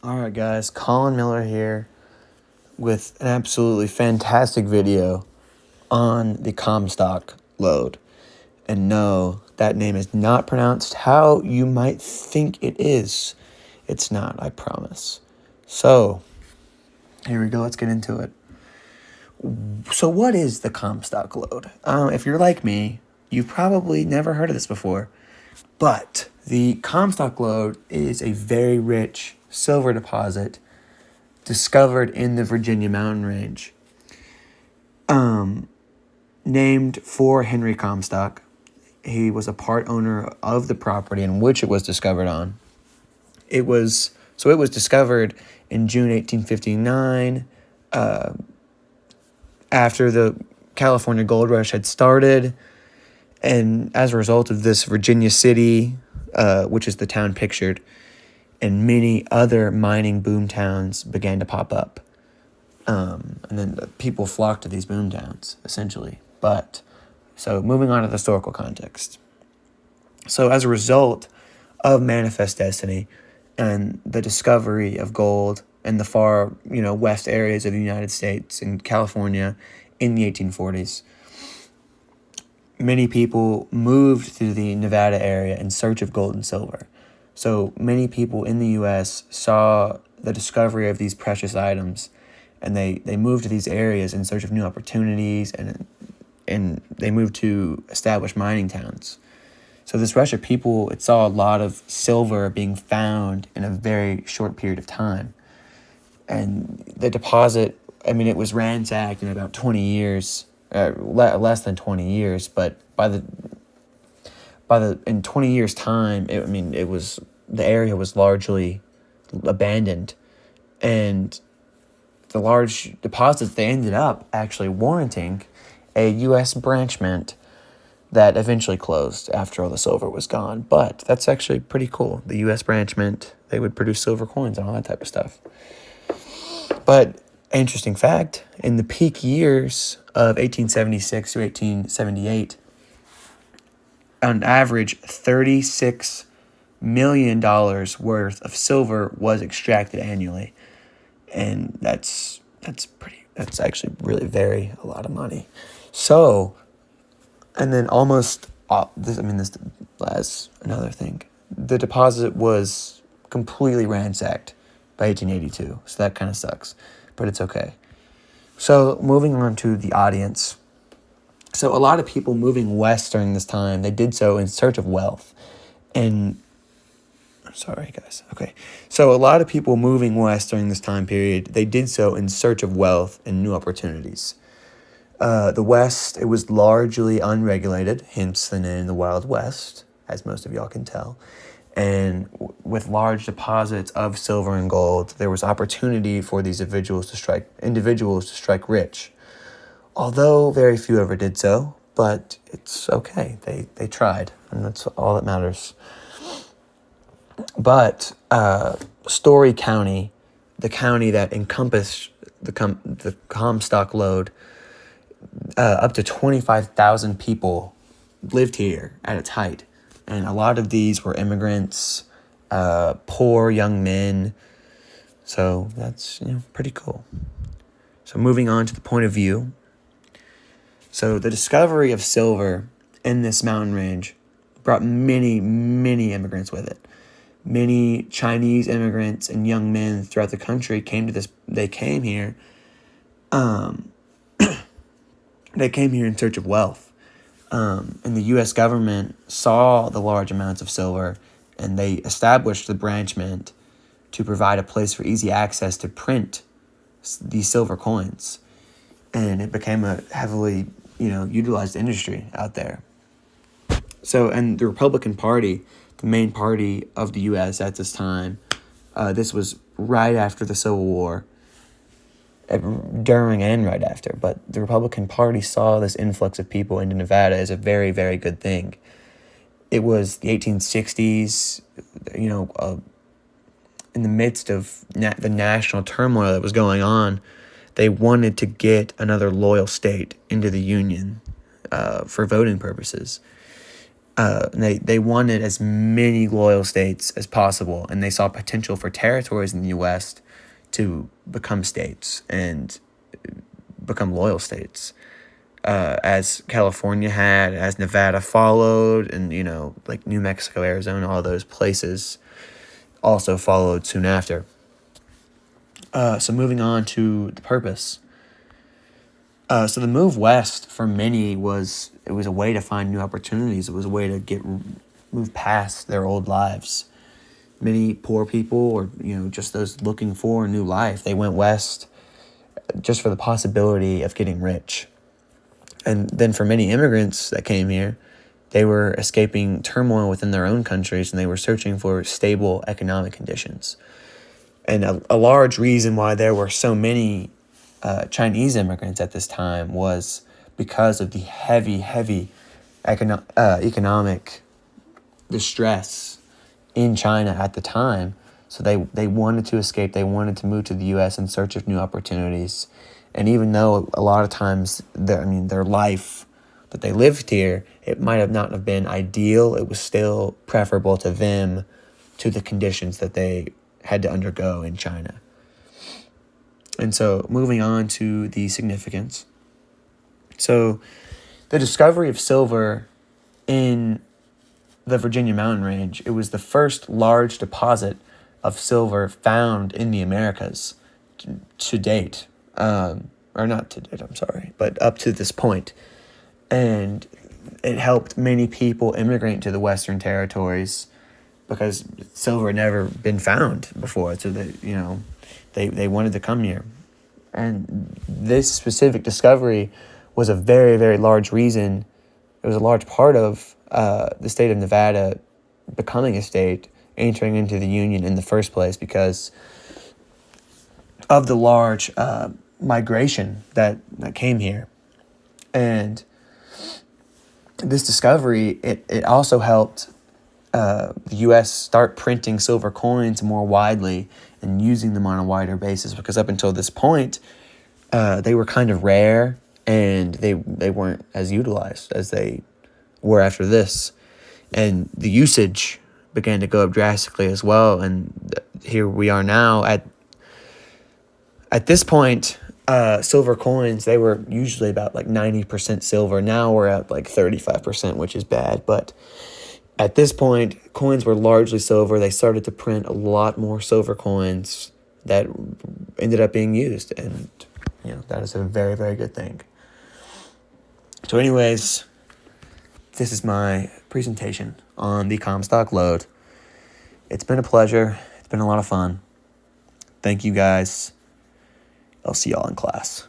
Alright guys, Colin Miller here with an absolutely fantastic video on the Comstock Lode. And no, that name is not pronounced how you might think it is. It's not, I promise. So, here we go, let's get into it. So what is the Comstock Lode? If you're like me, you've probably never heard of this before. But the Comstock Lode is a very rich silver deposit discovered in the Virginia mountain range, named for Henry Comstock. He was a part owner of the property in which it was discovered on. It was discovered in June 1859, after the California gold rush had started, and as a result of this, Virginia City, which is the town pictured, and many other mining boom towns began to pop up. And then people flocked to these boom towns, essentially. So moving on to the historical context. So as a result of Manifest Destiny and the discovery of gold in the far, west areas of the United States and California in the 1840s, many people moved to the Nevada area in search of gold and silver. So many people in the U.S. saw the discovery of these precious items, and they moved to these areas in search of new opportunities, and they moved to establish mining towns. So this rush of people, it saw a lot of silver being found in a very short period of time. And the deposit, it was ransacked in about 20 years, less than 20 years, but in 20 years' time, the area was largely abandoned, and the large deposits, they ended up actually warranting a U.S. branch mint that eventually closed after all the silver was gone. But that's actually pretty cool. The U.S. branch mint, they would produce silver coins and all that type of stuff. But interesting fact, in the peak years of 1876 to 1878, on average, $36 million worth of silver was extracted annually. And that's actually really a lot of money. So, and then this as another thing, the deposit was completely ransacked by 1882. So that kind of sucks, but it's okay. So moving on to the audience. So a lot of people moving west during this time, they did so in search of wealth. And sorry, guys. Okay. So a lot of people moving west during this time period, they did so in search of wealth and new opportunities. The West, it was largely unregulated, hence the name the Wild West, as most of y'all can tell. And with large deposits of silver and gold, there was opportunity for these individuals to strike rich. Although very few ever did so, but it's okay. They tried, and that's all that matters. But Story County, the county that encompassed the Comstock Lode, up to 25,000 people lived here at its height. And a lot of these were immigrants, poor young men. So that's pretty cool. So moving on to the point of view. So the discovery of silver in this mountain range brought many, many immigrants with it. Many Chinese immigrants and young men throughout the country came here. They came here in search of wealth. And the U.S. government saw the large amounts of silver, and they established the branch mint to provide a place for easy access to print these silver coins. And it became a heavily, utilized industry out there. So, and the Republican Party, the main party of the U.S. at this time, this was right after the Civil War, during and right after, but the Republican Party saw this influx of people into Nevada as a very, very good thing. It was the 1860s, in the midst of the national turmoil that was going on. They wanted to get another loyal state into the Union for voting purposes. They wanted as many loyal states as possible, and they saw potential for territories in the U.S. to become states and become loyal states, as California had, as Nevada followed, and like New Mexico, Arizona, all those places also followed soon after. So moving on to the purpose. So the move west for many was a way to find new opportunities. It was a way to move past their old lives. Many poor people, or just those looking for a new life, they went west just for the possibility of getting rich. And then for many immigrants that came here, they were escaping turmoil within their own countries, and they were searching for stable economic conditions. And a large reason why there were so many Chinese immigrants at this time was because of the heavy economic distress in China at the time. So they wanted to escape. They wanted to move to the U.S. in search of new opportunities. And even though a lot of times their life that they lived here, it might have not have been ideal, it was still preferable to them to the conditions that they had to undergo in China. And so moving on to the significance. So the discovery of silver in the Virginia mountain range, it was the first large deposit of silver found in the Americas to date. Or not to date, I'm sorry, but up to this point. And it helped many people immigrate to the Western territories because silver had never been found before. So they wanted to come here. And this specific discovery was a very, very large reason. It was a large part of the state of Nevada becoming a state, entering into the Union in the first place, because of the large migration that came here. And this discovery, it also helped the U.S. start printing silver coins more widely and using them on a wider basis, because up until this point, they were kind of rare and they weren't as utilized as they were after this. And the usage began to go up drastically as well. And here we are now at this point. Silver coins, they were usually about like 90% silver. Now we're at like 35%, which is bad. But at this point, coins were largely silver. They started to print a lot more silver coins that ended up being used. And, that is a very, very good thing. So anyways, this is my presentation on the Comstock Lode. It's been a pleasure. It's been a lot of fun. Thank you guys. I'll see y'all in class.